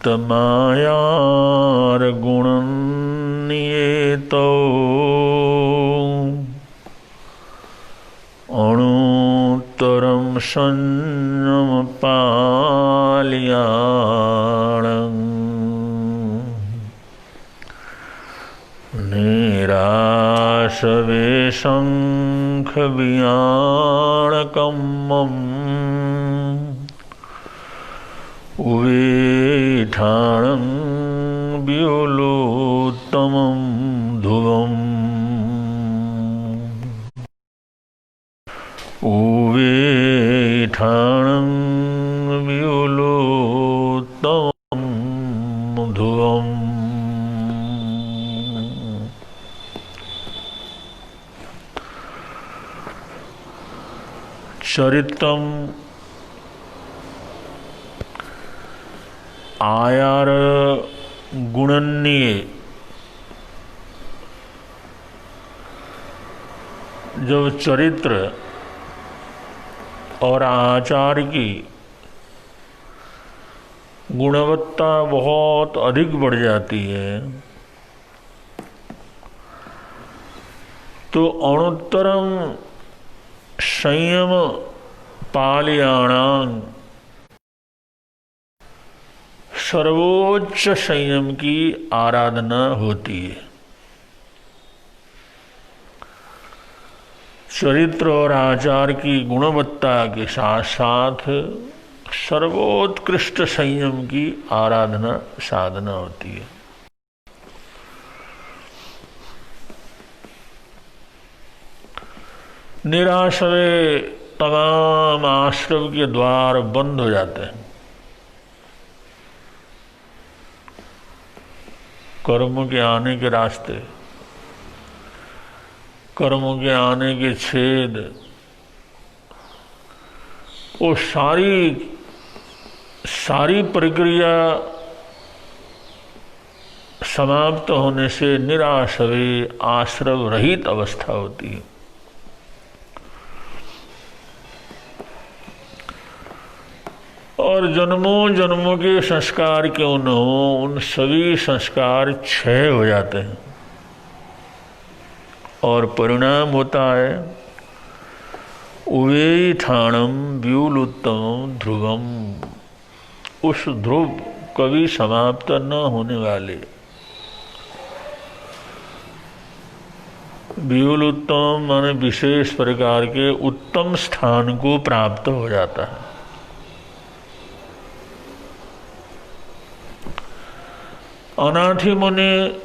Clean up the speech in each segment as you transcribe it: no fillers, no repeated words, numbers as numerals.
मायार गुणनियेतो अणुत्तरं संयम पालयाणं निराशवे शंख वियाणकम्मम् उवेठाणं व्यूलोत्तमं ध्रुवम् उवेठाणं व्यूलोत्तमं ध्रुवम्। चरित्रम आयार गुणन्य, जब चरित्र और आचार की गुणवत्ता बहुत अधिक बढ़ जाती है तो अणुत्तरम संयम पालयाणां, सर्वोच्च संयम की आराधना होती है। चरित्र और आचार की गुणवत्ता के साथ साथ सर्वोत्कृष्ट संयम की आराधना साधना होती है। निराश्रय तमाम आश्रम के द्वार बंद हो जाते हैं। कर्मों के आने के रास्ते, कर्मों के आने के छेद, वो सारी प्रक्रिया समाप्त होने से निराश्रय आश्रव रहित अवस्था होती है। और जन्मों जन्मों के संस्कार क्यों न हो, उन सभी संस्कार क्षय हो जाते हैं और परिणाम होता है उवेठाणम व्यूलोत्तमं ध्रुवम, उस ध्रुव कभी समाप्त न होने वाले व्यूलोत्तम माने विशेष प्रकार के उत्तम स्थान को प्राप्त हो जाता है। अनाथि मुनि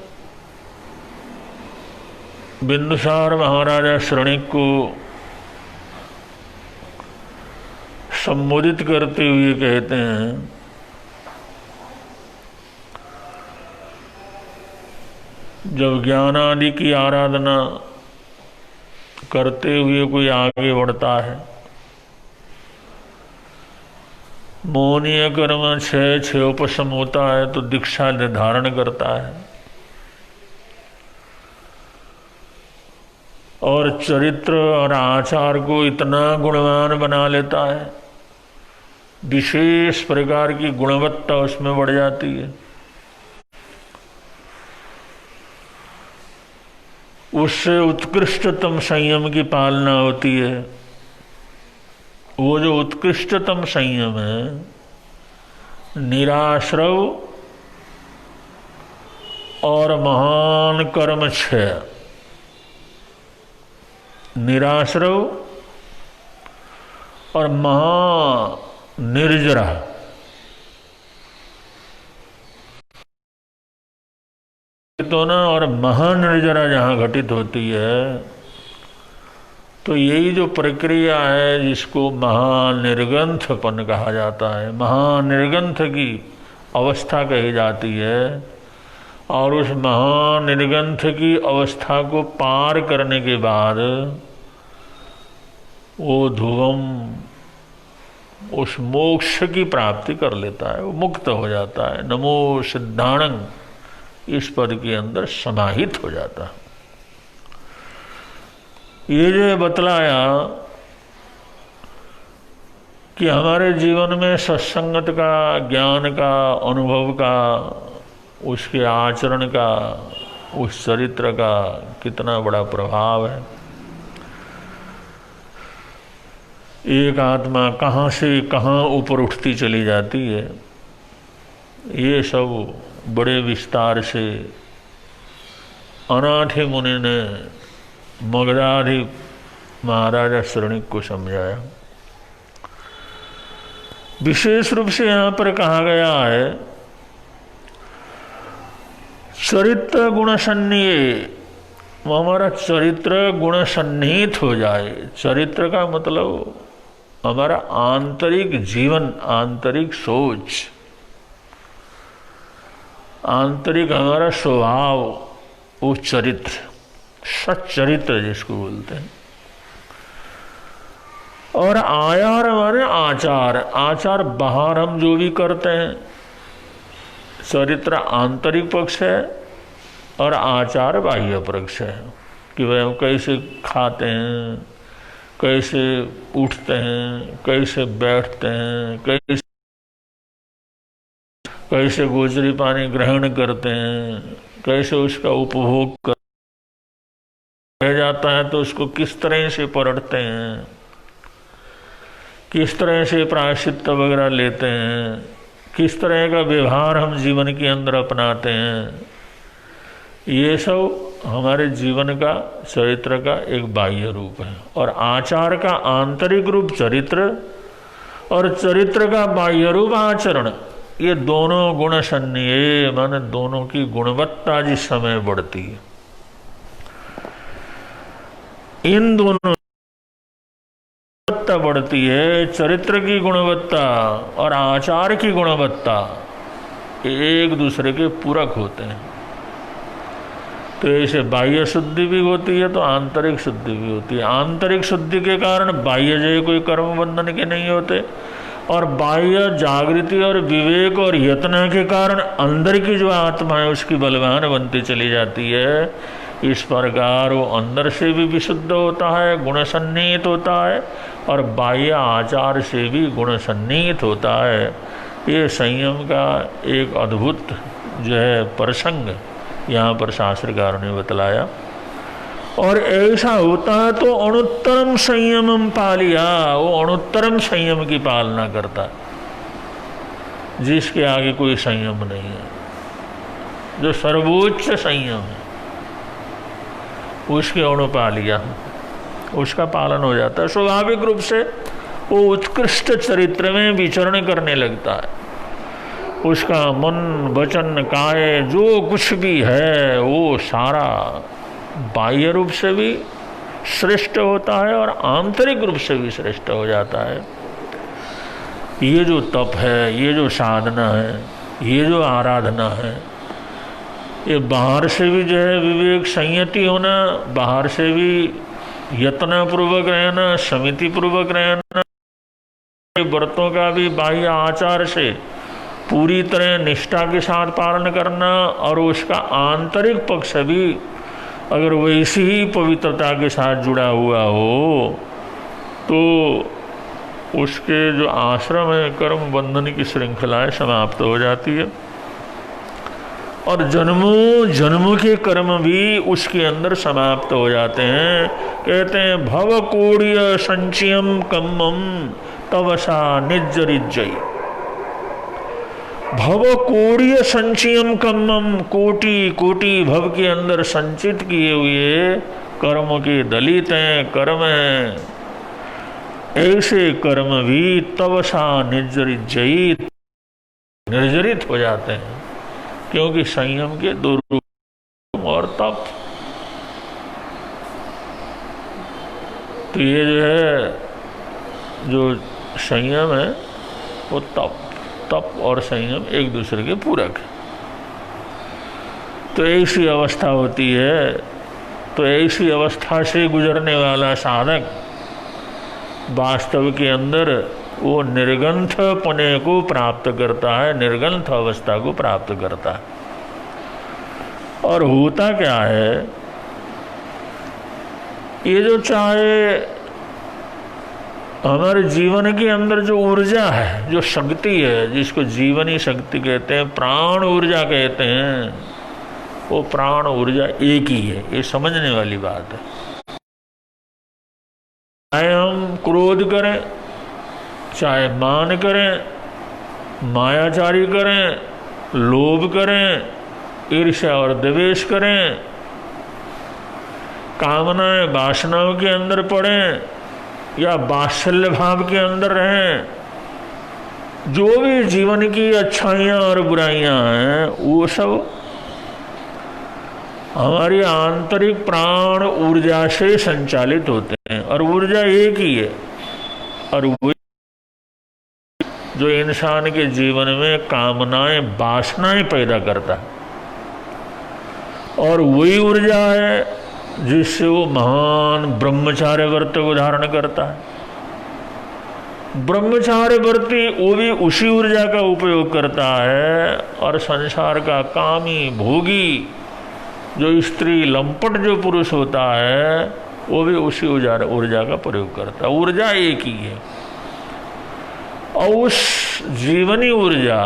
बिंदुसार महाराजा श्रृणिक को संबोधित करते हुए कहते हैं, जब ज्ञान आदि की आराधना करते हुए कोई आगे बढ़ता है, मोहनीय कर्म क्षय उपशम होता है तो दीक्षा निर्धारण करता है और चरित्र और आचार को इतना गुणवान बना लेता है, विशेष प्रकार की गुणवत्ता उसमें बढ़ जाती है। उससे उत्कृष्टतम संयम की पालना होती है। वो जो उत्कृष्टतम संयम है, निराश्रव और महान कर्म क्षय, निराश्रव और महानिर्जरा, तो ना और महानिर्जरा जहाँ घटित होती है तो यही जो प्रक्रिया है जिसको महानिर्गंथपन कहा जाता है, महानिर्गंथ की अवस्था कही जाती है। और उस महानिर्गंथ की अवस्था को पार करने के बाद वो ध्रुवम उस मोक्ष की प्राप्ति कर लेता है, वो मुक्त हो जाता है। नमो सिद्धाणं इस पद के अंदर समाहित हो जाता है। ये जो बतलाया कि हमारे जीवन में सत्संगत का, ज्ञान का, अनुभव का, उसके आचरण का, उस चरित्र का कितना बड़ा प्रभाव है। एक आत्मा कहाँ से कहाँ ऊपर उठती चली जाती है, ये सब बड़े विस्तार से अनाठे मुनि ने मगधाधि महाराजा शरणिक को समझाया। विशेष रूप से यहाँ पर कहा गया है चरित्र गुण सन्निये, हमारा चरित्र गुण सन्निहित हो जाए। चरित्र का मतलब हमारा आंतरिक जीवन, आंतरिक सोच, आंतरिक हमारा स्वभाव, वो चरित्र, सच्चरित्र जिसको बोलते हैं। और आयार हमारे आचार, आचार बाहर हम जो भी करते हैं, चरित्र आंतरिक पक्ष है और आचार बाह्य पक्ष है कि वह हम कैसे खाते हैं, कैसे उठते हैं, कैसे बैठते हैं, कैसे गोचरी पानी ग्रहण करते हैं, कैसे उसका उपभोग कर जाता है तो उसको किस तरह से परखते हैं, किस तरह से प्रायश्चित्त वगैरह लेते हैं, किस तरह का व्यवहार हम जीवन के अंदर अपनाते हैं, ये सब हमारे जीवन का, चरित्र का एक बाह्य रूप है। और आचार का आंतरिक रूप चरित्र और चरित्र का बाह्य रूप आचरण, ये दोनों गुण सन्निये, माने दोनों की गुणवत्ता जिस समय बढ़ती है, इन दोनों गुणवत्ता बढ़ती है, चरित्र की गुणवत्ता और आचार की गुणवत्ता एक दूसरे के पूरक होते हैं। तो ऐसे बाह्य शुद्धि भी होती है तो आंतरिक शुद्धि भी होती है। आंतरिक शुद्धि के कारण बाह्य जय कोई कर्म बंधन के नहीं होते, और बाह्य जागृति और विवेक और यत्न के कारण अंदर की जो आत्मा है उसकी बलवान बनती चली जाती है। इस प्रकार वो अंदर से भी विशुद्ध होता है, गुण सन्निहित होता है, और बाह्य आचार से भी गुण सन्निहित होता है। ये संयम का एक अद्भुत जो है प्रसंग यहाँ पर शास्त्रकारों ने बतलाया। और ऐसा होता है तो अणुत्तरम संयमम पालिया, वो अणुत्तरम संयम की पालना करता है जिसके आगे कोई संयम नहीं है, जो सर्वोच्च संयम है उसके अणुपालिया, उसका पालन हो जाता है। स्वाभाविक रूप से वो उत्कृष्ट चरित्र में विचरण करने लगता है। उसका मन, वचन, काय जो कुछ भी है वो सारा बाह्य रूप से भी श्रेष्ठ होता है और आंतरिक रूप से भी श्रेष्ठ हो जाता है। ये जो तप है, ये जो साधना है, ये जो आराधना है, ये बाहर से भी जो है विवेक संयति होना, बाहर से भी यत्नपूर्वक रहना, समिति पूर्वक रहना, व्रतों का भी बाह्य आचार से पूरी तरह निष्ठा के साथ पालन करना, और उसका आंतरिक पक्ष भी अगर वैसी ही पवित्रता के साथ जुड़ा हुआ हो तो उसके जो आश्रम है, कर्म बंधन की श्रृंखलाएं समाप्त हो जाती है, और जन्मों जन्मों के कर्म भी उसके अंदर समाप्त हो जाते हैं। कहते हैं भव कोड़िय संचयम कम्मम तवसा निज्जरिज्जयी। भव कोड़िय संचयम कम्मम, कोटि कोटि भव के अंदर संचित किए हुए कर्म के दलित हैं, कर्म हैं, ऐसे कर्म भी तवसा निज्जरिज्जयी, निर्जरित हो जाते हैं। क्योंकि संयम के दो रूप और तप, तो ये जो है जो संयम है वो तप और संयम एक दूसरे के पूरक है। तो ऐसी अवस्था होती है, तो ऐसी अवस्था से गुजरने वाला साधक वास्तव के अंदर वो निर्गंथ पने को प्राप्त करता है, निर्गंथ अवस्था को प्राप्त करता है। और होता क्या है, ये जो चाहे हमारे जीवन के अंदर जो ऊर्जा है, जो शक्ति है, जिसको जीवनी शक्ति कहते हैं, प्राण ऊर्जा कहते हैं, वो प्राण ऊर्जा एक ही है। ये समझने वाली बात है। चाहे हम क्रोध करें, चाहे मान करें, मायाचारी करें, लोभ करें, ईर्ष्या और द्वेष करें, कामनाएं वासनाओं के अंदर पड़ें या वात्सल्य भाव के अंदर रहें, जो भी जीवन की अच्छाइयाँ और बुराइयाँ हैं, वो सब हमारी आंतरिक प्राण ऊर्जा से संचालित होते हैं। और ऊर्जा एक ही है, और वो जो इंसान के जीवन में कामनाएं वासनाएं पैदा करता है, और वही ऊर्जा है जिससे वो महान ब्रह्मचार्य व्रत को धारण करता है। ब्रह्मचार्य व्रती वो भी उसी ऊर्जा का उपयोग करता है, और संसार का कामी भोगी जो स्त्री लंपट जो पुरुष होता है, वो भी उसी ऊर्जा का प्रयोग करता है। ऊर्जा एक ही है। और उस जीवनी ऊर्जा,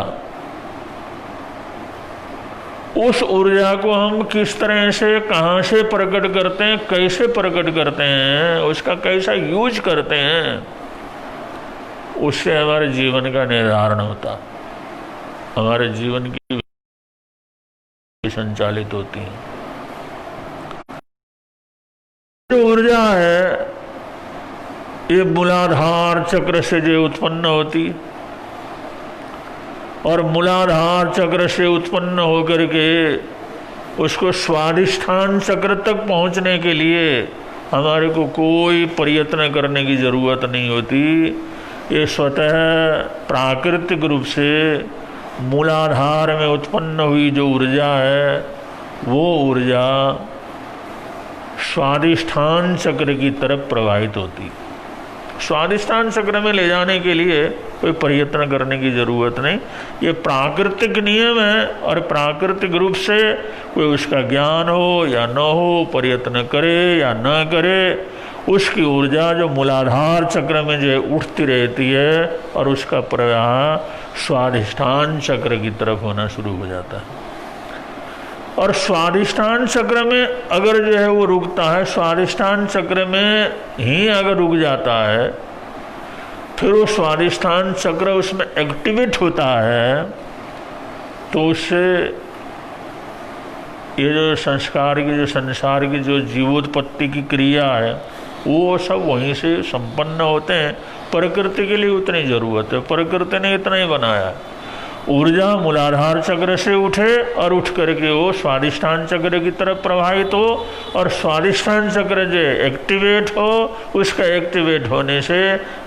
उस ऊर्जा को हम किस तरह से, कहाँ से प्रकट करते हैं, कैसे प्रकट करते हैं, उसका कैसा यूज करते हैं, उससे हमारे जीवन का निर्धारण होता, हमारे जीवन की संचालित होती है। जो ऊर्जा है ये मूलाधार चक्र से जो उत्पन्न होती है, और मूलाधार चक्र से उत्पन्न होकर के उसको स्वाधिष्ठान चक्र तक पहुंचने के लिए हमारे को कोई प्रयत्न करने की ज़रूरत नहीं होती। ये स्वतः प्राकृतिक रूप से मूलाधार में उत्पन्न हुई जो ऊर्जा है, वो ऊर्जा स्वाधिष्ठान चक्र की तरफ प्रवाहित होती। स्वाधिष्ठान चक्र में ले जाने के लिए कोई प्रयत्न करने की ज़रूरत नहीं। ये प्राकृतिक नियम है, और प्राकृतिक रूप से कोई उसका ज्ञान हो या न हो, प्रयत्न करे या न करे, उसकी ऊर्जा जो मूलाधार चक्र में जो उठती रहती है, और उसका प्रवाह स्वाधिष्ठान चक्र की तरफ होना शुरू हो जाता है। और स्वाधिष्ठान चक्र में अगर जो है वो रुकता है, स्वाधिष्ठान चक्र में ही अगर रुक जाता है, फिर वो स्वाधिष्ठान चक्र उसमें एक्टिवेट होता है, तो उससे ये जो संस्कार की, जो संसार की जो जीवोत्पत्ति की क्रिया है, वो सब वहीं से संपन्न होते हैं। प्रकृति के लिए उतनी ज़रूरत है, प्रकृति ने इतना ही बनाया है। ऊर्जा मूलाधार चक्र से उठे और उठ करके वो स्वाधिष्ठान चक्र की तरफ प्रवाहित हो, और स्वाधिष्ठान चक्र जो एक्टिवेट हो, उसका एक्टिवेट होने से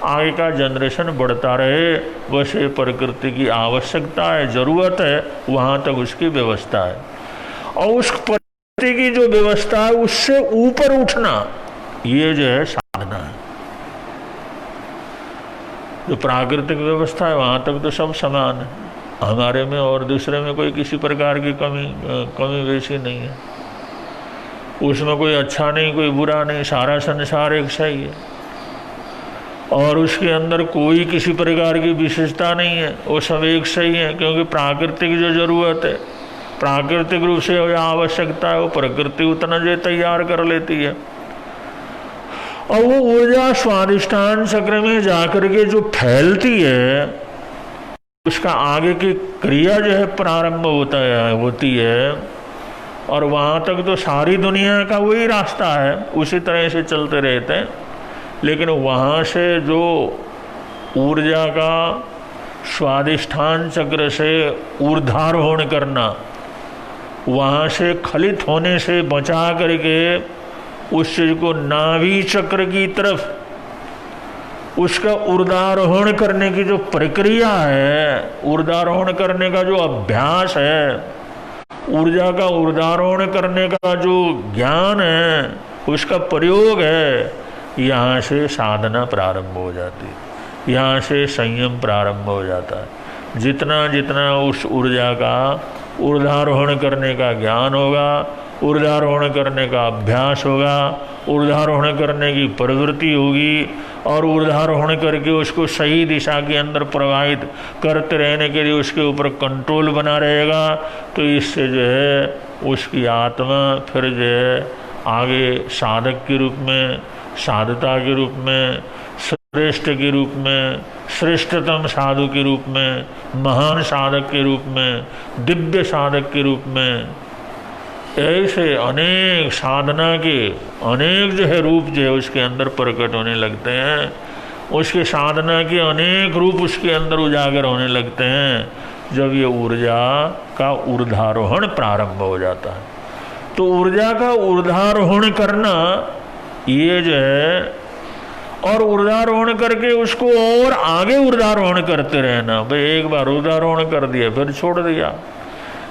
आगे का जनरेशन बढ़ता रहे। वैसे प्रकृति की आवश्यकता है, ज़रूरत है, वहाँ तक उसकी व्यवस्था है। और उस प्रकृति की जो व्यवस्था है उससे ऊपर उठना, ये जो है साधना है। जो प्राकृतिक व्यवस्था है वहाँ तक तो सब समान है, हमारे में और दूसरे में कोई किसी प्रकार की कमी बेसी नहीं है। उसमें कोई अच्छा नहीं, कोई बुरा नहीं, सारा संसार एक सही है, और उसके अंदर कोई किसी प्रकार की विशेषता नहीं है, वो सब एक सही है। क्योंकि प्राकृतिक जो जरूरत है, प्राकृतिक रूप से जो आवश्यकता है, वो प्रकृति उतना जो तैयार कर लेती है। और वो ऊर्जा स्वाधिष्ठान चक्र में जाकर के जो फैलती है, उसका आगे की क्रिया जो है प्रारंभ होती है, और वहाँ तक तो सारी दुनिया का वही रास्ता है, उसी तरह से चलते रहते हैं। लेकिन वहाँ से जो ऊर्जा का स्वाधिष्ठान चक्र से ऊर्ध्वारोहण करना, वहाँ से खलित होने से बचा करके उस चीज को नाभि चक्र की तरफ, उसका ऊर्ध्वारोहण करने की जो प्रक्रिया है, ऊर्ध्वारोहण करने का जो अभ्यास है, ऊर्जा का ऊर्ध्वारोहण करने का जो ज्ञान है, उसका प्रयोग है, यहाँ से साधना प्रारंभ हो जाती है, यहाँ से संयम प्रारंभ हो जाता है। जितना जितना उस ऊर्जा का ऊर्ध्वारोहण करने का ज्ञान होगा, ऊर्ध्वारोहण करने का अभ्यास होगा, ऊर्ध्वारोहण करने की प्रवृत्ति होगी और ऊर्ध्वारोहण करके उसको सही दिशा के अंदर प्रवाहित करते रहने के लिए उसके ऊपर कंट्रोल बना रहेगा। तो इससे जो है उसकी आत्मा फिर जो है आगे साधक के रूप में, साधता के रूप में, श्रेष्ठ के रूप में, श्रेष्ठतम साधु के रूप में, महान साधक के रूप में, दिव्य साधक के रूप में, ऐसे अनेक साधना के अनेक जो है रूप जो है उसके अंदर प्रकट होने लगते हैं। उसके साधना के अनेक रूप उसके अंदर उजागर होने लगते हैं जब ये ऊर्जा का ऊर्ध्वारोहण प्रारंभ हो जाता है। तो ऊर्जा का ऊर्ध्वारोहण करना ये जो है, और ऊर्ध्वारोहण करके उसको और आगे ऊर्ध्वारोहण करते रहना। भाई एक बार ऊर्ध्वारोहण कर दिया फिर छोड़ दिया,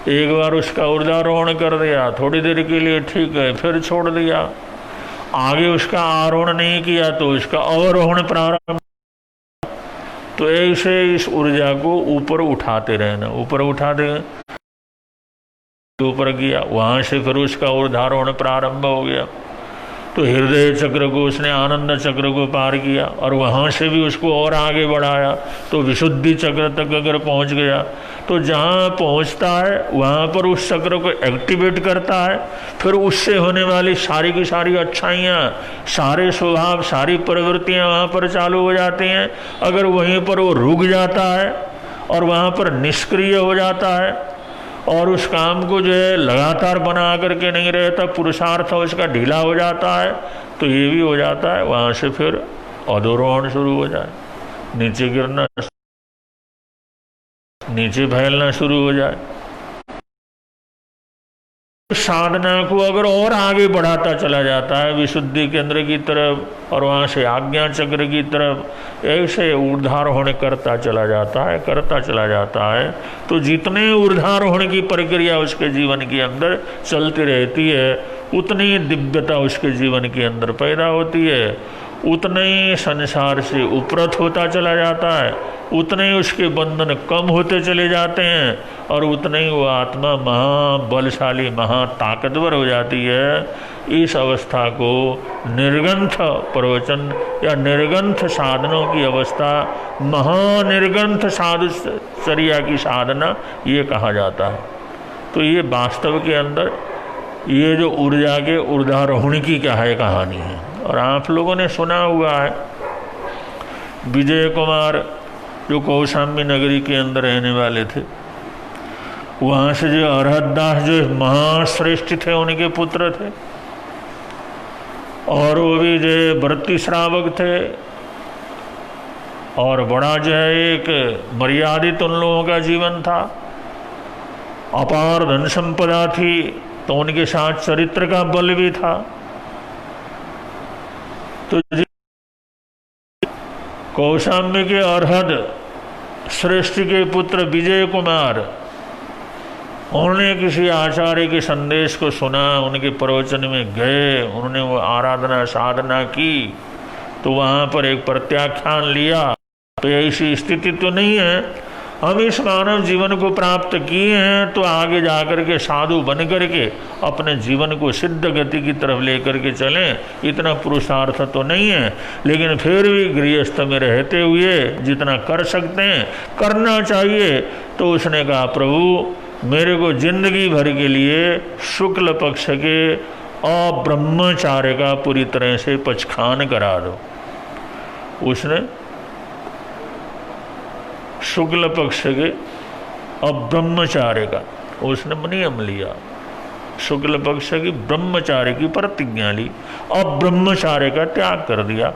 एक बार उसका ऊर्ध्वारोहण कर दिया थोड़ी देर के लिए ठीक है फिर छोड़ दिया, आगे उसका आरोहण नहीं किया तो उसका अवरोहण प्रारंभ। तो ऐसे इस ऊर्जा को ऊपर उठाते रहना, ऊपर उठाते ऊपर किया, वहां से फिर उसका ऊर्ध्वारोहण प्रारंभ हो गया। तो हृदय चक्र को उसने आनंद चक्र को पार किया और वहाँ से भी उसको और आगे बढ़ाया। तो विशुद्धि चक्र तक अगर पहुँच गया तो जहाँ पहुँचता है वहाँ पर उस चक्र को एक्टिवेट करता है। फिर उससे होने वाली सारी की सारी अच्छाइयाँ, सारे स्वभाव, सारी प्रवृत्तियाँ वहाँ पर चालू हो जाती हैं। अगर वहीं पर वो रुक जाता है और वहाँ पर निष्क्रिय हो जाता है और उस काम को जो है लगातार बना करके नहीं रहता, पुरुषार्थ उसका ढीला हो जाता है, तो ये भी हो जाता है वहाँ से फिर अधोरोहण शुरू हो जाए, नीचे गिरना, नीचे फैलना शुरू हो जाए। साधना को अगर और आगे बढ़ाता चला जाता है विशुद्धि केंद्र की तरफ और वहाँ से आज्ञा चक्र की तरफ, ऐसे ऊर्ध्वारोहण करता चला जाता है, करता चला जाता है। तो जितने ऊर्ध्वारोहण की प्रक्रिया उसके जीवन के अंदर चलती रहती है उतनी दिव्यता उसके जीवन के अंदर पैदा होती है, उतना ही संसार से उपरत होता चला जाता है, उतने ही उसके बंधन कम होते चले जाते हैं और उतने ही वो आत्मा महाबलशाली, महाताकतवर हो जाती है। इस अवस्था को निर्गंथ प्रवचन या निर्गंथ साधनों की अवस्था, महानिर्गंथ साधुचर्या की साधना ये कहा जाता है। तो ये वास्तव के अंदर ये जो ऊर्जा के ऊर्ध्वारोहण की क्या है कहानी है। और आप लोगों ने सुना हुआ है विजय कुमार जो कौशाम्बी नगरी के अंदर रहने वाले थे, वहाँ से जो अरहतदास जो महाश्रेष्ठ थे उनके पुत्र थे और वो भी जो व्रती श्रावक थे और बड़ा जो है एक मर्यादित उन लोगों का जीवन था, अपार धन संपदा थी, तो उनके साथ चरित्र का बल भी था। तो कौशाम्बी के अरहत श्रेष्ठ के पुत्र विजय कुमार, उन्होंने किसी आचार्य के संदेश को सुना, उनके प्रवचन में गए, उन्होंने वो आराधना साधना की, तो वहाँ पर एक प्रत्याख्यान लिया। तो ऐसी स्थिति तो नहीं है, हम इस मानव जीवन को प्राप्त किए हैं तो आगे जाकर के साधु बन करके अपने जीवन को सिद्ध गति की तरफ लेकर के चलें, इतना पुरुषार्थ तो नहीं है। लेकिन फिर भी गृहस्थ में रहते हुए जितना कर सकते हैं करना चाहिए। तो उसने कहा प्रभु मेरे को जिंदगी भर के लिए शुक्ल पक्ष के अब्रह्मचार्य का पूरी तरह से पचखान करा दो। उसने शुक्ल पक्ष के अब्रह्मचार्य का उसने नियम लिया, शुक्ल पक्ष की ब्रह्मचार्य की प्रतिज्ञा ली, अब्रह्मचार्य का त्याग कर दिया।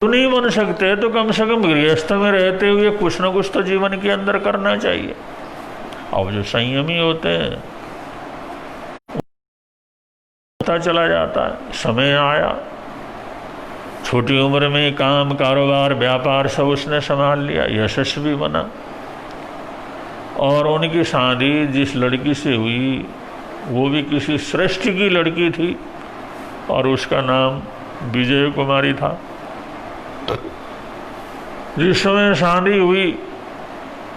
तो नहीं बन सकते तो कम से कम गृहस्थ में रहते हुए कुछ न कुछ तो जीवन के अंदर करना चाहिए। अब जो संयमी होते हैं पता चला जाता है, समय आया, छोटी उम्र में काम कारोबार व्यापार सब उसने संभाल लिया, यशस्वी बना और उनकी शादी जिस लड़की से हुई वो भी किसी श्रेष्ठ की लड़की थी और उसका नाम विजय कुमारी था। जिस समय शादी हुई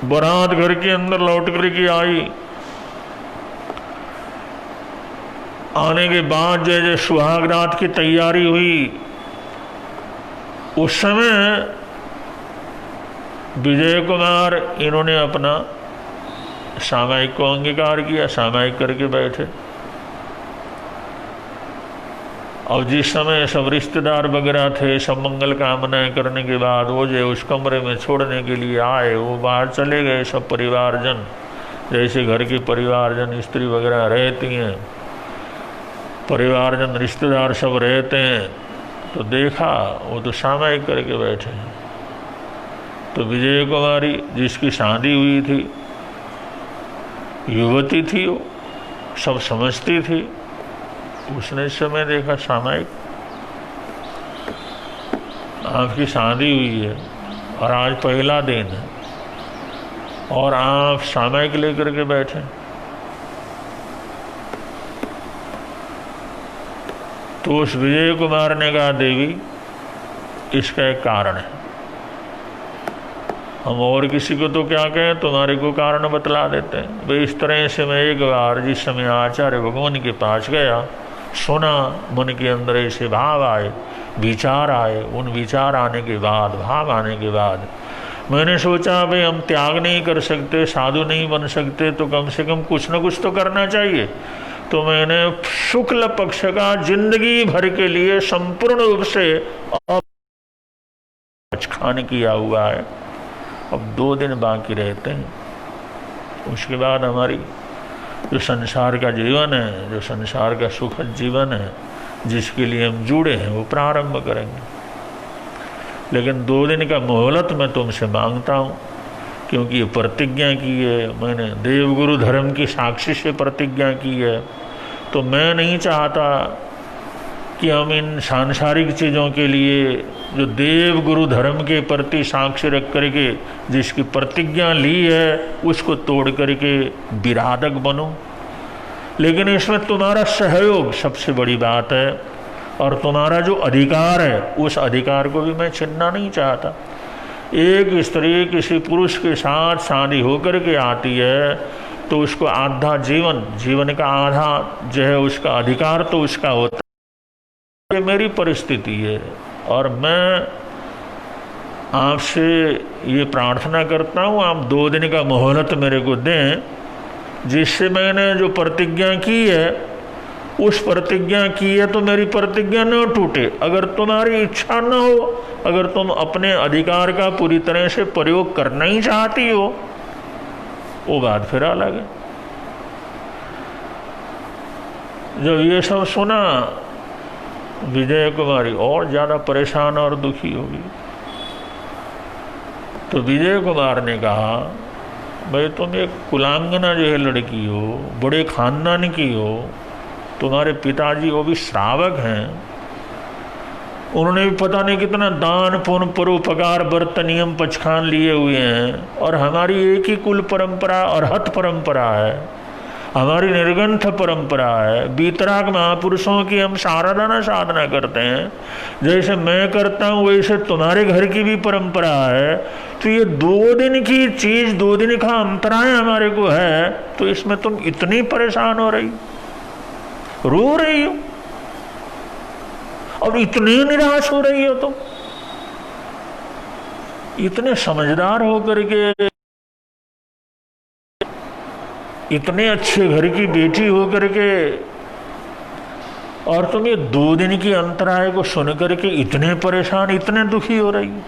बारात घर के अंदर लौट कर के आई आने के बाद जो सुहाग रात की तैयारी हुई, उस समय विजय कुमार इन्होंने अपना सामायिक को अंगीकार किया, सामायिक करके बैठे। और जिस समय सब रिश्तेदार वगैरह थे, सब मंगल कामनाएं करने के बाद वो जो उस कमरे में छोड़ने के लिए आए, वो बाहर चले गए। सब परिवारजन, जैसे घर के परिवारजन, स्त्री वगैरह रहती हैं, परिवारजन रिश्तेदार सब रहते हैं, तो देखा वो तो सामायिक करके बैठे हैं। तो विजय कुमारी जिसकी शादी हुई थी, युवती थी, वो सब समझती थी, उसने इस समय देखा सामायिक, आपकी शादी हुई है और आज पहला दिन है और आप सामायिक लेकर के बैठे। तो उस विजय कुमार ने कहा, देवी इसका एक कारण है, हम और किसी को तो क्या कहें, तुम्हारे को कारण बतला देते हैं। भाई इस तरह से मैं एक बार जिस समय आचार्य भगवान के पास गया, सुना, मन के अंदर ऐसे भाव आए, विचार आए। उन विचार आने के बाद, भाव आने के बाद मैंने सोचा भाई हम त्याग नहीं कर सकते, साधु नहीं बन सकते, तो कम से कम कुछ न कुछ तो करना चाहिए। तो मैंने शुक्ल पक्ष का जिंदगी भर के लिए संपूर्ण रूप से खान किया हुआ है। अब 2 दिन बाकी रहते हैं, उसके बाद हमारी जो संसार का जीवन है, जो संसार का सुखद जीवन है, जिसके लिए हम जुड़े हैं, वो प्रारंभ करेंगे। लेकिन 2 दिन का मोहलत मैं तुमसे मांगता हूँ, क्योंकि ये प्रतिज्ञा की है मैंने, देवगुरु धर्म की साक्षी से प्रतिज्ञा की है। तो मैं नहीं चाहता कि हम इन सांसारिक चीज़ों के लिए जो देव गुरु धर्म के प्रति साक्ष्य रख करके जिसकी प्रतिज्ञा ली है, उसको तोड़ करके विराधक बनूं। लेकिन इसमें तुम्हारा सहयोग सबसे बड़ी बात है, और तुम्हारा जो अधिकार है, उस अधिकार को भी मैं छीनना नहीं चाहता। एक स्त्री किसी पुरुष के साथ शादी होकर के आती है, तो उसको आधा जीवन का आधा जो है उसका अधिकार तो उसका होता है। ये मेरी परिस्थिति है, और मैं आपसे ये प्रार्थना करता हूँ, आप 2 दिन का मोहलत मेरे को दें, जिससे मैंने जो प्रतिज्ञा की है, उस प्रतिज्ञा की है तो मेरी प्रतिज्ञा न टूटे। अगर तुम्हारी इच्छा न हो, अगर तुम अपने अधिकार का पूरी तरह से प्रयोग करना ही चाहती हो, वो बात फिर अलग है। जब ये सब सुना, विजय कुमारी और ज़्यादा परेशान और दुखी होगी। तो विजय कुमार ने कहा, भाई तुम एक कुलांगना जो है लड़की हो, बड़े खानदान की हो, तुम्हारे पिताजी वो भी श्रावक हैं, उन्होंने भी पता नहीं कितना दान पुण्य परोपकार व्रत नियम पचखान लिए हुए हैं, और हमारी एक ही कुल परंपरा और हत परंपरा है, हमारी निर्ग्रंथ परंपरा है। वीतराग महापुरुषों की हम साराधना साधना करते हैं, जैसे मैं करता हूँ वैसे तुम्हारे घर की भी परंपरा है। तो ये 2 दिन की चीज़, 2 दिन का अंतराय हमारे को है, तो इसमें तुम इतनी परेशान हो रही, रो रही हो और इतनी निराश हो रही हो, तुम इतने समझदार होकर के, इतने अच्छे घर की बेटी होकर के, और तुम ये 2 दिन की अंतराय को सुन करके इतने परेशान, इतने दुखी हो रही हो।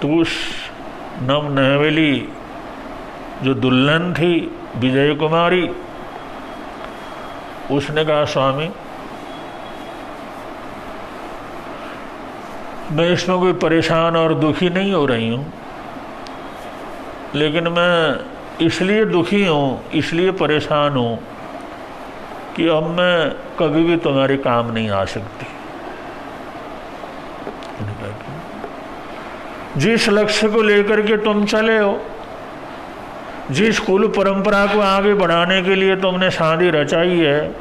तो उस नव नवेली जो दुल्हन थी विजय कुमारी, उसने कहा, स्वामी मैं इसमें कोई परेशान और दुखी नहीं हो रही हूँ, लेकिन मैं इसलिए दुखी हूँ, इसलिए परेशान हूँ कि अब मैं कभी भी तुम्हारे काम नहीं आ सकती। जिस लक्ष्य को लेकर के तुम चले हो, जिस कुल परंपरा को आगे बढ़ाने के लिए तुमने शादी रचाई है,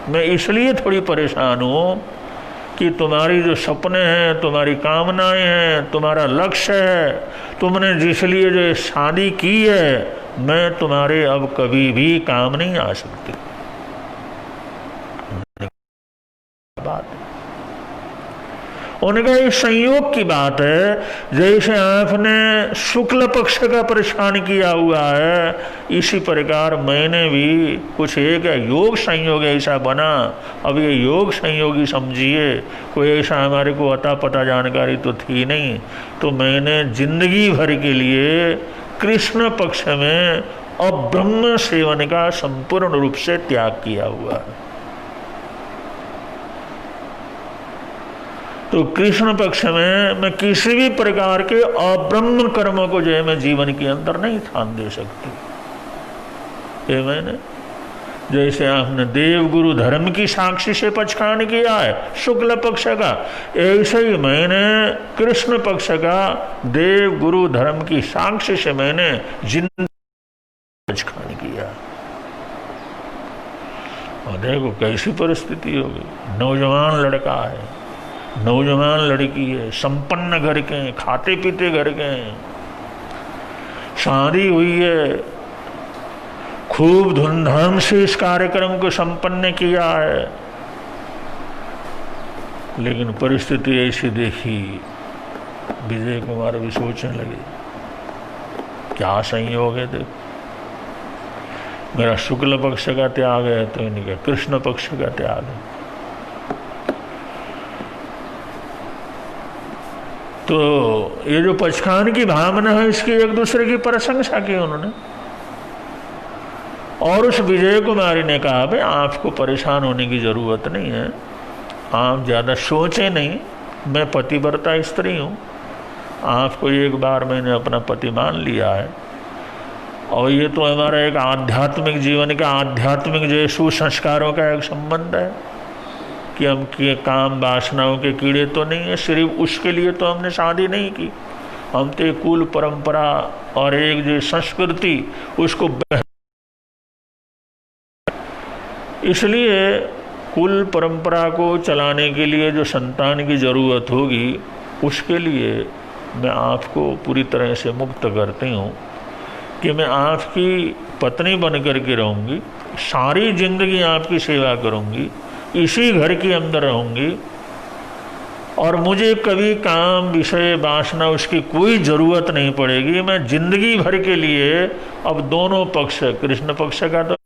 मैं इसलिए थोड़ी परेशान हूँ कि तुम्हारी जो सपने हैं, तुम्हारी कामनाएं हैं, तुम्हारा लक्ष्य है, तुमने जिस लिए जो शादी की है, मैं तुम्हारे अब कभी भी काम नहीं आ सकती। बात उनका ये संयोग की बात है। जैसे आपने शुक्ल पक्ष का परेशान किया हुआ है, इसी प्रकार मैंने भी कुछ एक योग संयोग ऐसा बना। अब ये योग संयोगी समझिए, कोई ऐसा हमारे को अता पता जानकारी तो थी नहीं, तो मैंने जिंदगी भर के लिए कृष्ण पक्ष में अब्रह्म सेवन का संपूर्ण रूप से त्याग किया हुआ है। तो कृष्ण पक्ष में मैं किसी भी प्रकार के अब्रह्म कर्मों को जो है मैं जीवन के अंदर नहीं थान दे सकती। ये मैंने जैसे आपने देव गुरु धर्म की साक्षी से पक्षखान किया है शुक्ल पक्ष का, ऐसे ही मैंने कृष्ण पक्ष का देव गुरु धर्म की साक्षी से मैंने जिंदगी पक्षखान किया। और देखो कैसी परिस्थिति होगी। नौजवान लड़का है, नौजवान लड़की है, संपन्न घर के हैं, खाते पीते घर के हैं, शादी हुई है, खूब धूमधाम से इस कार्यक्रम को संपन्न किया है, लेकिन परिस्थिति ऐसी देखी, विजय कुमार भी सोचने लगे क्या संयोग है। देखो मेरा शुक्ल पक्ष का त्याग है, तो इनका कृष्ण पक्ष का त्याग है। तो ये जो पक्षखान की भावना है, इसकी एक दूसरे की प्रशंसा की उन्होंने। और उस विजय कुमारी ने कहा भाई आपको परेशान होने की जरूरत नहीं है, आप ज़्यादा सोचे नहीं, मैं पतिव्रता स्त्री हूँ, आपको एक बार मैंने अपना पति मान लिया है, और ये तो हमारा एक आध्यात्मिक जीवन का, आध्यात्मिक जो सुसंस्कारों का एक संबंध है कि हम के काम वासनाओं के कीड़े तो नहीं है, सिर्फ उसके लिए तो हमने शादी नहीं की। हम तो कुल परंपरा और एक जो संस्कृति उसको इसलिए कुल परंपरा को चलाने के लिए जो संतान की जरूरत होगी, उसके लिए मैं आपको पूरी तरह से मुक्त करती हूँ कि मैं आपकी पत्नी बन करके रहूँगी, सारी जिंदगी आपकी सेवा करूँगी, इसी घर के अंदर रहूँगी, और मुझे कभी काम विषय वासना उसकी कोई ज़रूरत नहीं पड़ेगी। मैं जिंदगी भर के लिए अब दोनों पक्ष, कृष्ण पक्ष का तो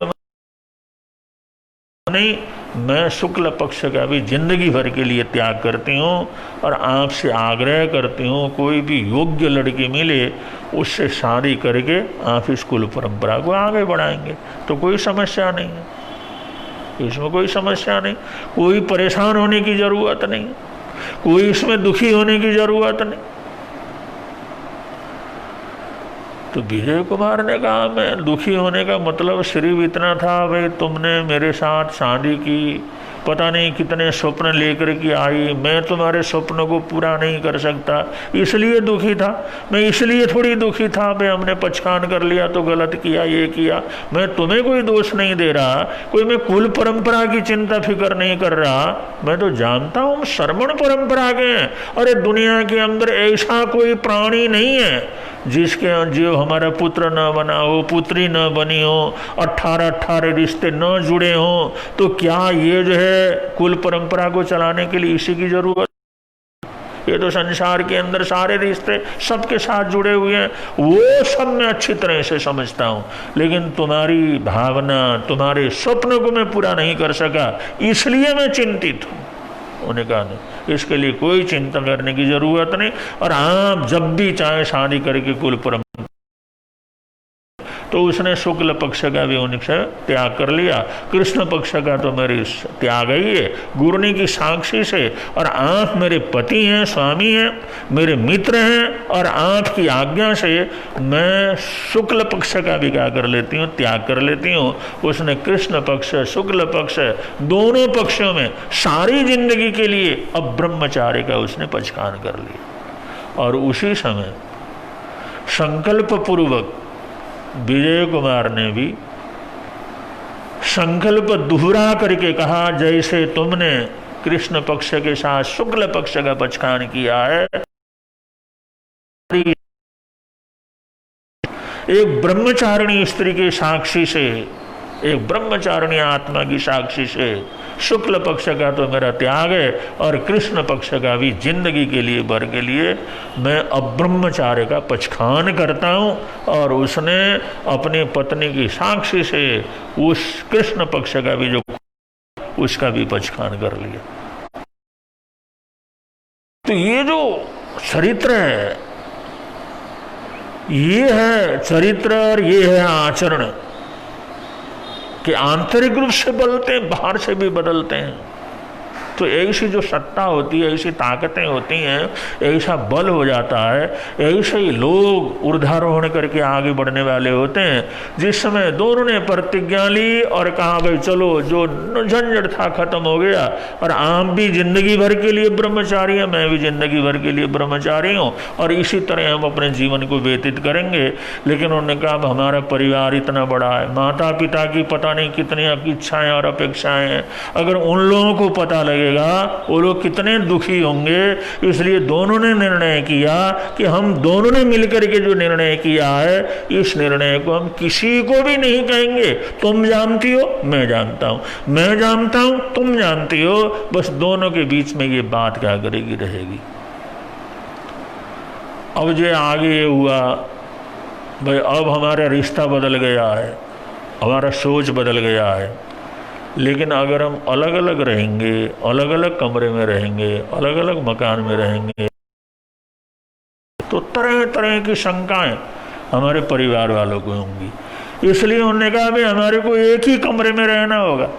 नहीं, मैं शुक्ल पक्ष का भी जिंदगी भर के लिए त्याग करती हूँ, और आपसे आग्रह करती हूँ कोई भी योग्य लड़की मिले उससे शादी करके आप इस कुल परंपरा को आगे बढ़ाएंगे तो कोई समस्या नहीं है, इसमें कोई समस्या नहीं, कोई परेशान होने की ज़रूरत नहीं, कोई इसमें दुखी होने की ज़रूरत नहीं। तो विजय कुमार ने कहा मैं दुखी होने का मतलब सिर्फ इतना था भाई तुमने मेरे साथ शादी की, पता नहीं कितने स्वप्न लेकर के आई, मैं तुम्हारे स्वप्नों को पूरा नहीं कर सकता इसलिए दुखी था। मैं इसलिए थोड़ी दुखी था भाई हमने पक्षखान कर लिया तो गलत किया, ये किया। मैं तुम्हें कोई दोष नहीं दे रहा, कोई मैं कुल परंपरा की चिंता फिक्र नहीं कर रहा, मैं तो जानता हूँ हम श्रमण परंपरा के हैं। अरे दुनिया के अंदर ऐसा कोई प्राणी नहीं है जिसके जो हमारा पुत्र न बना हो, पुत्री न बनी हो, 18 रिश्ते न जुड़े हों, तो क्या ये जो है कुल परंपरा को चलाने के लिए इसी की जरूरत? ये तो संसार के अंदर सारे रिश्ते सबके साथ जुड़े हुए हैं, वो सब मैं अच्छी तरह से समझता हूँ, लेकिन तुम्हारी भावना, तुम्हारे स्वप्न को मैं पूरा नहीं कर सका इसलिए मैं चिंतित हूँ। उन्होंने कहा नहीं, इसके लिए कोई चिंता करने की जरूरत नहीं, और आप जब भी चाहे शादी करके कुल परंपरा। तो उसने शुक्ल पक्ष का भी उनसे त्याग कर लिया, कृष्ण पक्ष का तो मेरी त्याग ही है गुरुनी की साक्षी से, और आप मेरे पति हैं, स्वामी हैं, मेरे मित्र हैं, और आपकी आज्ञा से मैं शुक्ल पक्ष का भी क्या कर लेती हूँ, त्याग कर लेती हूँ। उसने कृष्ण पक्ष, शुक्ल पक्ष दोनों पक्षों में सारी जिंदगी के लिए अब ब्रह्मचार्य का उसने पक्षखान कर लिया। और उसी समय संकल्प पूर्वक विजय कुमार ने भी संकल्प दोहरा करके कहा जैसे तुमने कृष्ण पक्ष के साथ शुक्ल पक्ष का पक्षखान किया है। एक ब्रह्मचारिणी स्त्री के साक्षी से, एक ब्रह्मचारिणी आत्मा की साक्षी से शुक्ल पक्ष का तो मेरा त्याग है और कृष्ण पक्ष का भी जिंदगी के लिए, भर के लिए मैं अब्रह्मचार्य का पक्षखान करता हूँ। और उसने अपनी पत्नी की साक्षी से उस कृष्ण पक्ष का भी, जो उसका भी पक्षखान कर लिया। तो ये जो चरित्र है, ये है चरित्र और ये है आचरण, कि आंतरिक रूप से बदलते हैं, बाहर से भी बदलते हैं। तो ऐसी जो सत्ता होती है, ऐसी ताकतें होती हैं, ऐसा बल हो जाता है, ऐसे ही लोग ऊर्ध्वारोहण करके आगे बढ़ने वाले होते हैं। जिस समय दोनों ने प्रतिज्ञा ली और कहा भाई चलो, जो झंझट था खत्म हो गया, और आप भी जिंदगी भर के लिए ब्रह्मचारी हैं, मैं भी जिंदगी भर के लिए ब्रह्मचारी हूँ, और इसी तरह हम अपने जीवन को व्यतीत करेंगे। लेकिन उन्होंने कहा हमारा परिवार इतना बड़ा है, माता पिता की पता नहीं कितनी इच्छाएं और अपेक्षाएं हैं, अगर उन लोगों को पता लगे वो लोग कितने दुखी होंगे। इसलिए दोनों ने निर्णय किया कि हम दोनों ने मिलकर के जो निर्णय किया है, इस निर्णय को हम किसी को भी नहीं कहेंगे। तुम जानती हो, मैं जानता हूं, मैं जानता हूं, तुम जानती हो, बस दोनों के बीच में ये बात क्या करेगी, रहेगी। अब जो आगे ये हुआ भाई, अब हमारा रिश्ता बदल गया है, हमारा सोच बदल गया है। लेकिन अगर हम अलग अलग रहेंगे, अलग अलग कमरे में रहेंगे, अलग अलग मकान में रहेंगे, तो तरह तरह की शंकाएं हमारे परिवार वालों को होंगी। इसलिए उन्होंने कहा भाई हमारे को एक ही कमरे में रहना होगा।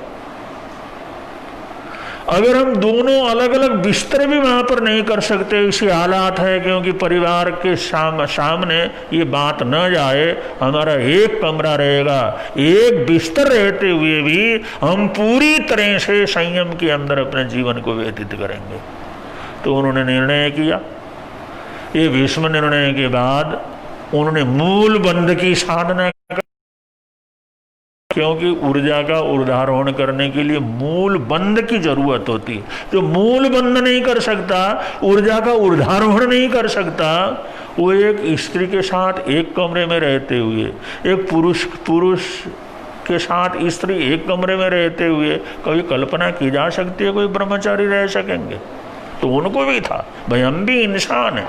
अगर हम दोनों अलग अलग बिस्तर भी वहां पर नहीं कर सकते, इसी हालात है, क्योंकि परिवार के सामने ये बात न जाए, हमारा एक कमरा रहेगा, एक बिस्तर रहते हुए भी हम पूरी तरह से संयम के अंदर अपने जीवन को व्यतीत करेंगे। तो उन्होंने निर्णय किया। ये भीष्म निर्णय के बाद उन्होंने मूल बंध की साधना, क्योंकि ऊर्जा का ऊर्ध्वारोहण करने के लिए मूल बंध की जरूरत होती है। जो मूल बंध नहीं कर सकता, ऊर्जा का ऊर्ध्वारोहण नहीं कर सकता, वो एक स्त्री के साथ एक कमरे में रहते हुए, एक पुरुष के साथ स्त्री एक कमरे में रहते हुए कभी कल्पना की जा सकती है कोई ब्रह्मचारी रह सकेंगे? तो उनको भी था भाई, हम भी इंसान हैं,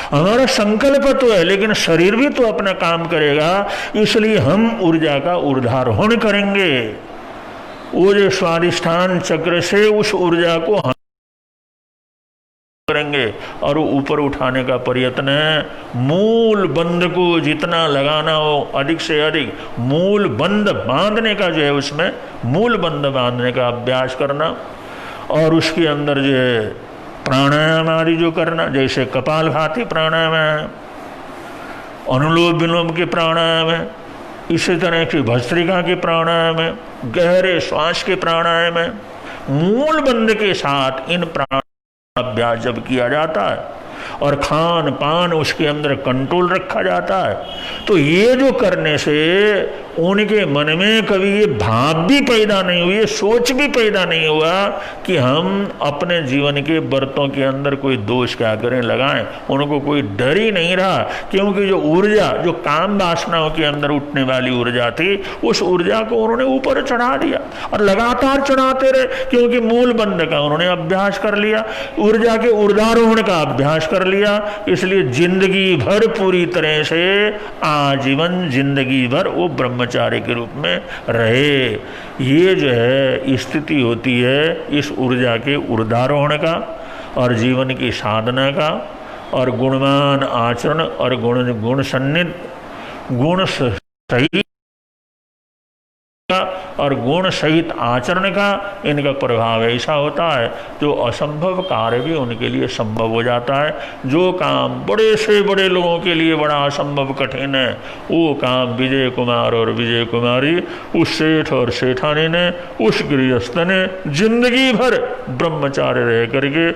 हमारा संकल्प तो है, लेकिन शरीर भी तो अपना काम करेगा, इसलिए हम ऊर्जा का ऊर्ध्वारोहण करेंगे। वो जो स्वादिष्ठान चक्र से उस ऊर्जा को हम करेंगे और ऊपर उठाने का प्रयत्न है। मूल बंध को जितना लगाना हो अधिक से अधिक मूल बंध बांधने का, जो है उसमें मूल बंध बांधने का अभ्यास करना, और उसके अंदर जो है प्राणायाम आदि जो करना, जैसे कपालभाति प्राणायाम है, अनुलोम विलोम के प्राणायाम है, इसी तरह की भस्त्रिका के प्राणायाम है, गहरे श्वास के प्राणायाम है। मूल बंध के साथ इन प्राणायाम अभ्यास जब किया जाता है और खान पान उसके अंदर कंट्रोल रखा जाता है, तो ये जो करने से उनके मन में कभी ये भाव भी पैदा नहीं हुई, ये सोच भी पैदा नहीं हुआ कि हम अपने जीवन के बर्तों के अंदर कोई दोष क्या करें, लगाएं। उनको कोई डर ही नहीं रहा, क्योंकि जो ऊर्जा, जो काम वासनाओं के अंदर उठने वाली ऊर्जा थी, उस ऊर्जा को उन्होंने ऊपर चढ़ा दिया और लगातार चढ़ाते रहे, क्योंकि मूल बंध का उन्होंने अभ्यास कर लिया, ऊर्जा के ऊर्ध्वारोहण का अभ्यास कर लिया। इसलिए जिंदगी भर पूरी तरह से आजीवन जिंदगी भर वो ब्रह्मचारी के रूप में रहे। ये जो है स्थिति होती है इस ऊर्जा के ऊर्ध्वारोहण का और जीवन की साधना का, और गुणवान आचरण और गुण सन्निध गुण सही और गुण सहित आचरण का इनका प्रभाव ऐसा होता है जो असंभव कार्य भी उनके लिए संभव हो जाता है। जो काम बड़े से बड़े लोगों के लिए बड़ा असंभव कठिन है, वो काम विजय कुमार और विजय कुमारी, उस सेठ और सेठानी ने, उस गृहस्थ ने जिंदगी भर ब्रह्मचार्य रह करके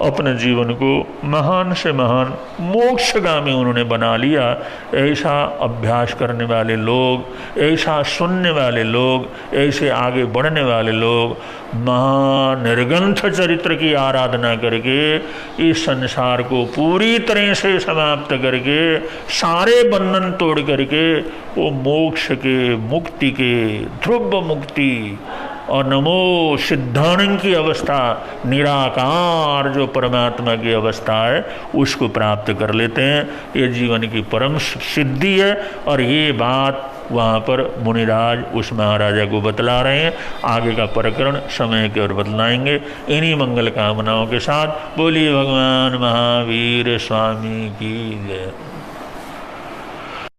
अपने जीवन को महान से महान मोक्षगामी उन्होंने बना लिया। ऐसा अभ्यास करने वाले लोग, ऐसा सुनने वाले लोग लोग, ऐसे आगे बढ़ने वाले लोग महानिर्गंथ चरित्र की आराधना करके इस संसार को पूरी तरह से समाप्त करके सारे बंधन तोड़ करके वो मोक्ष के, मुक्ति के, ध्रुव मुक्ति और नमो सिद्धानंद की अवस्था, निराकार जो परमात्मा की अवस्था है, उसको प्राप्त कर लेते हैं। ये जीवन की परम सिद्धि है। और ये बात वहाँ पर मुनिराज उस महाराजा को बतला रहे हैं। आगे का प्रकरण समय के और बतलाएंगे। इन्हीं मंगल कामनाओं के साथ बोलिए भगवान महावीर स्वामी की जय।